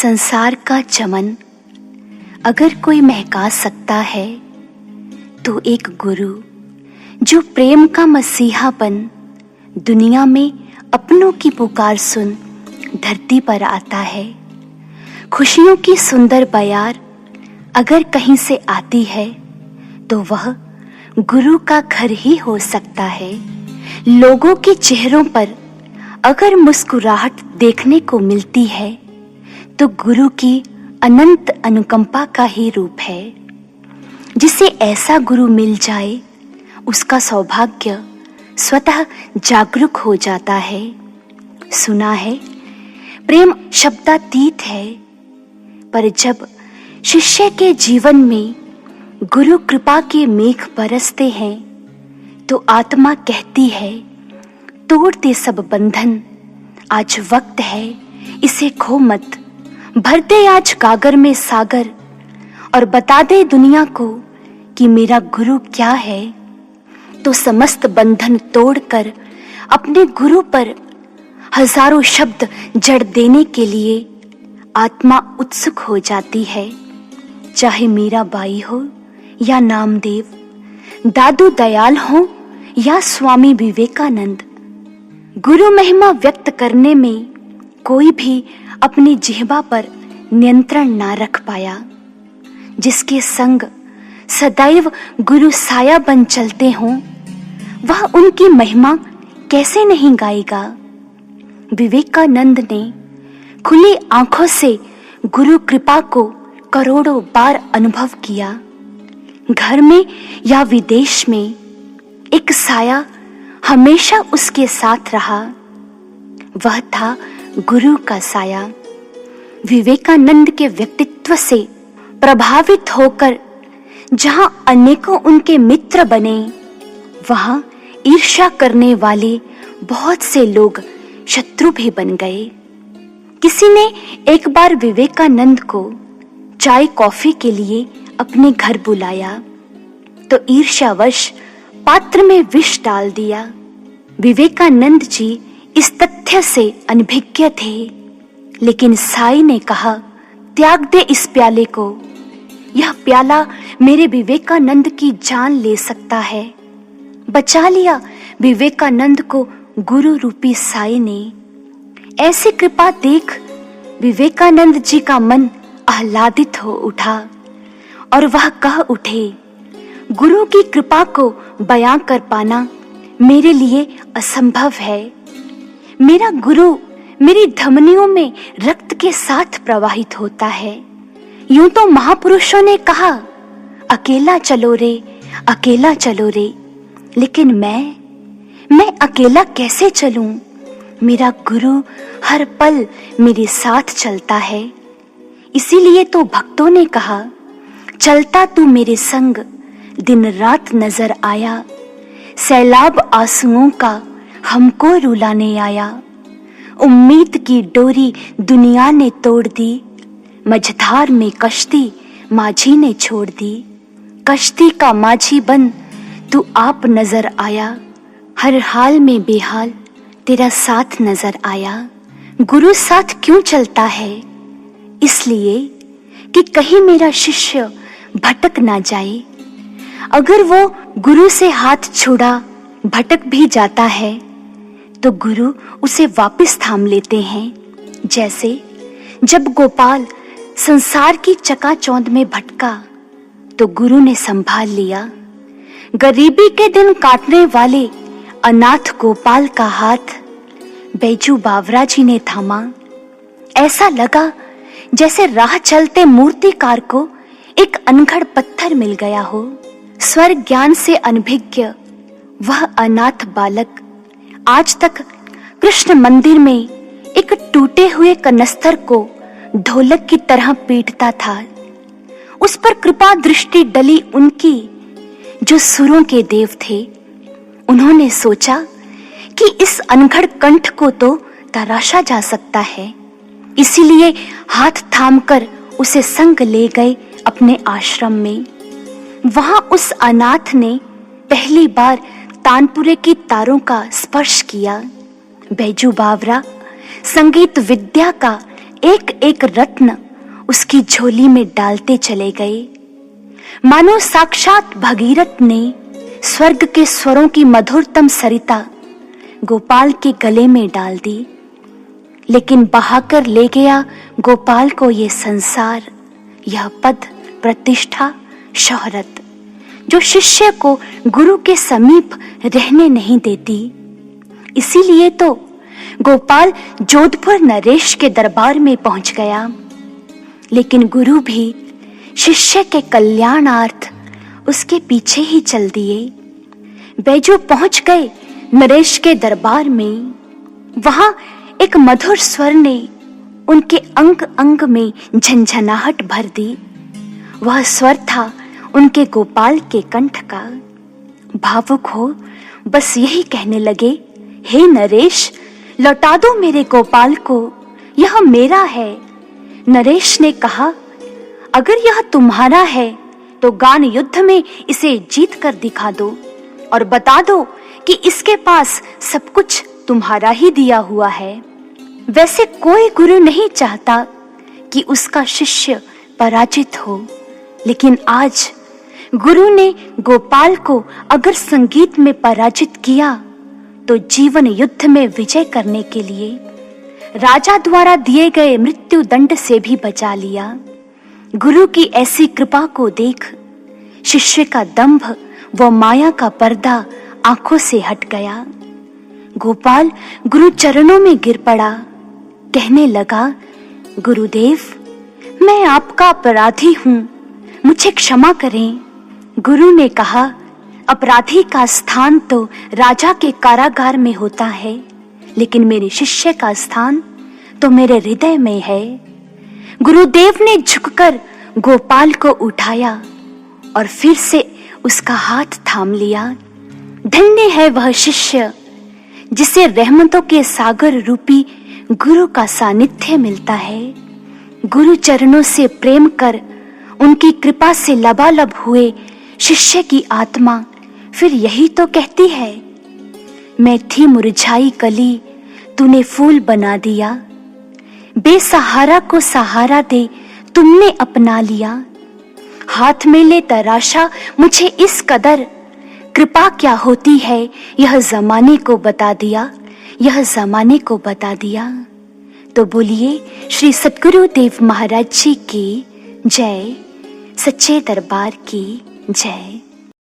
संसार का चमन अगर कोई महका सकता है तो एक गुरु जो प्रेम का मसीहापन दुनिया में अपनों की पुकार सुन धरती पर आता है। खुशियों की सुंदर बयार अगर कहीं से आती है तो वह गुरु का घर ही हो सकता है। लोगों के चेहरों पर अगर मुस्कुराहट देखने को मिलती है तो गुरु की अनंत अनुकंपा का ही रूप है। जिसे ऐसा गुरु मिल जाए उसका सौभाग्य स्वतः जागरूक हो जाता है। सुना है प्रेम शब्दातीत है, पर जब शिष्य के जीवन में गुरु कृपा के मेघ बरसते हैं तो आत्मा कहती है तोड़ दे सब बंधन, आज वक्त है इसे खो मत। भर दे आज गागर में सागर और बता दे दुनिया को कि मेरा गुरु क्या है। तो समस्त बंधन तोड़कर अपने गुरु पर हजारों शब्द जड़ देने के लिए आत्मा उत्सुक हो जाती है। चाहे मीराबाई हो या नामदेव, दादू दयाल हो या स्वामी विवेकानंद, गुरु महिमा व्यक्त करने में कोई भी अपनी जिह्वा पर नियंत्रण ना रख पाया। जिसके संग सदैव गुरु साया बन चलते हों वह उनकी महिमा कैसे नहीं गाएगा। विवेकानंद ने खुली आंखों से गुरु कृपा को करोड़ों बार अनुभव किया। घर में या विदेश में एक साया हमेशा उसके साथ रहा, वह था गुरु का साया। विवेकानंद के व्यक्तित्व से प्रभावित होकर जहां अनेकों उनके मित्र बने, वहां ईर्ष्या करने वाले बहुत से लोग शत्रु भी बन गए। किसी ने एक बार विवेकानंद को चाय कॉफी के लिए अपने घर बुलाया तो ईर्ष्यावश पात्र में विष डाल दिया। विवेकानंद जी इस तथ्य से अनभिज्ञ थे, लेकिन साई ने कहा त्याग दे इस प्याले को, यह प्याला मेरे विवेकानंद की जान ले सकता है। बचा लिया विवेकानंद को गुरु रूपी साई ने। ऐसी कृपा देख विवेकानंद जी का मन आह्लादित हो उठा और वह कह उठे, गुरु की कृपा को बयां कर पाना मेरे लिए असंभव है। मेरा गुरु मेरी धमनियों में रक्त के साथ प्रवाहित होता है। यूं तो महापुरुषों ने कहा अकेला चलो रे, अकेला चलो रे, लेकिन मैं अकेला कैसे चलूं? मेरा गुरु हर पल मेरे साथ चलता है। इसीलिए तो भक्तों ने कहा चलता तू मेरे संग दिन रात नजर आया, सैलाब आंसुओं का हमको रुलाने आया। उम्मीद की डोरी दुनिया ने तोड़ दी, मझधार में कश्ती माझी ने छोड़ दी। कश्ती का माझी बन तू आप नजर आया, हर हाल में बेहाल तेरा साथ नजर आया। गुरु साथ क्यों चलता है? इसलिए कि कहीं मेरा शिष्य भटक ना जाए। अगर वो गुरु से हाथ छुड़ा भटक भी जाता है तो गुरु उसे वापस थाम लेते हैं। जैसे जब गोपाल संसार की चकाचौंध में भटका तो गुरु ने संभाल लिया। गरीबी के दिन काटने वाले अनाथ गोपाल का हाथ बैजू बावरा जी ने थामा। ऐसा लगा जैसे राह चलते मूर्तिकार को एक अनघड़ पत्थर मिल गया हो। स्वर ज्ञान से अनभिज्ञ वह अनाथ बालक आज तक कृष्ण मंदिर में एक टूटे हुए कनस्तर को ढोलक की तरह पीटता था। उस पर कृपा दृष्टि डली उनकी जो सुरों के देव थे। उन्होंने सोचा कि इस अनघड़ कंठ को तो तराशा जा सकता है, इसीलिए हाथ थामकर उसे संग ले गए अपने आश्रम में। वहां उस अनाथ ने पहली बार तानपुरे की तारों का स्पर्श किया। बैजू बावरा संगीत विद्या का एक एक रत्न उसकी झोली में डालते चले गए, मानो साक्षात भगीरथ ने स्वर्ग के स्वरों की मधुरतम सरिता गोपाल के गले में डाल दी। लेकिन बहाकर ले गया गोपाल को ये संसार, यह पद, प्रतिष्ठा, शोहरत, जो शिष्य को गुरु के समीप रहने नहीं देती। इसीलिए तो गोपाल जोधपुर नरेश के दरबार में पहुंच गया। लेकिन गुरु भी शिष्य के कल्याणार्थ उसके पीछे ही चल दिए। बैजू पहुंच गए नरेश के दरबार में। वहां एक मधुर स्वर ने उनके अंग अंग में झंझनाहट भर दी। वह स्वर था उनके गोपाल के कंठ का। भावुक हो बस यही कहने लगे, हे नरेश, लौटा दो मेरे गोपाल को, यह मेरा है। नरेश ने कहा, अगर यह तुम्हारा है तो गान युद्ध में इसे जीत कर दिखा दो और बता दो कि इसके पास सब कुछ तुम्हारा ही दिया हुआ है। वैसे कोई गुरु नहीं चाहता कि उसका शिष्य पराजित हो, लेकिन आज गुरु ने गोपाल को अगर संगीत में पराजित किया तो जीवन युद्ध में विजय करने के लिए राजा द्वारा दिए गए मृत्यु दंड से भी बचा लिया। गुरु की ऐसी कृपा को देख शिष्य का दंभ व माया का पर्दा आंखों से हट गया। गोपाल गुरु चरणों में गिर पड़ा, कहने लगा, गुरुदेव, मैं आपका अपराधी हूं, मुझे क्षमा करें। गुरु ने कहा, अपराधी का स्थान तो राजा के कारागार में होता है, लेकिन मेरे शिष्य का स्थान तो मेरे हृदय में है। गुरुदेव ने झुककर गोपाल को उठाया और फिर से उसका हाथ थाम लिया। धन्य है वह शिष्य जिसे रहमतों के सागर रूपी गुरु का सानिध्य मिलता है। गुरु चरणों से प्रेम कर उनकी कृपा से लबालब हुए शिष्य की आत्मा फिर यही तो कहती है, मैं थी मुरझाई कली, तूने फूल बना दिया। बेसहारा को सहारा दे तुमने अपना लिया। हाथ में ले तराशा मुझे इस कदर, कृपा क्या होती है यह जमाने को बता दिया, यह जमाने को बता दिया। तो बोलिए श्री सद्गुरु देव महाराज जी की जय, सच्चे दरबार की जय।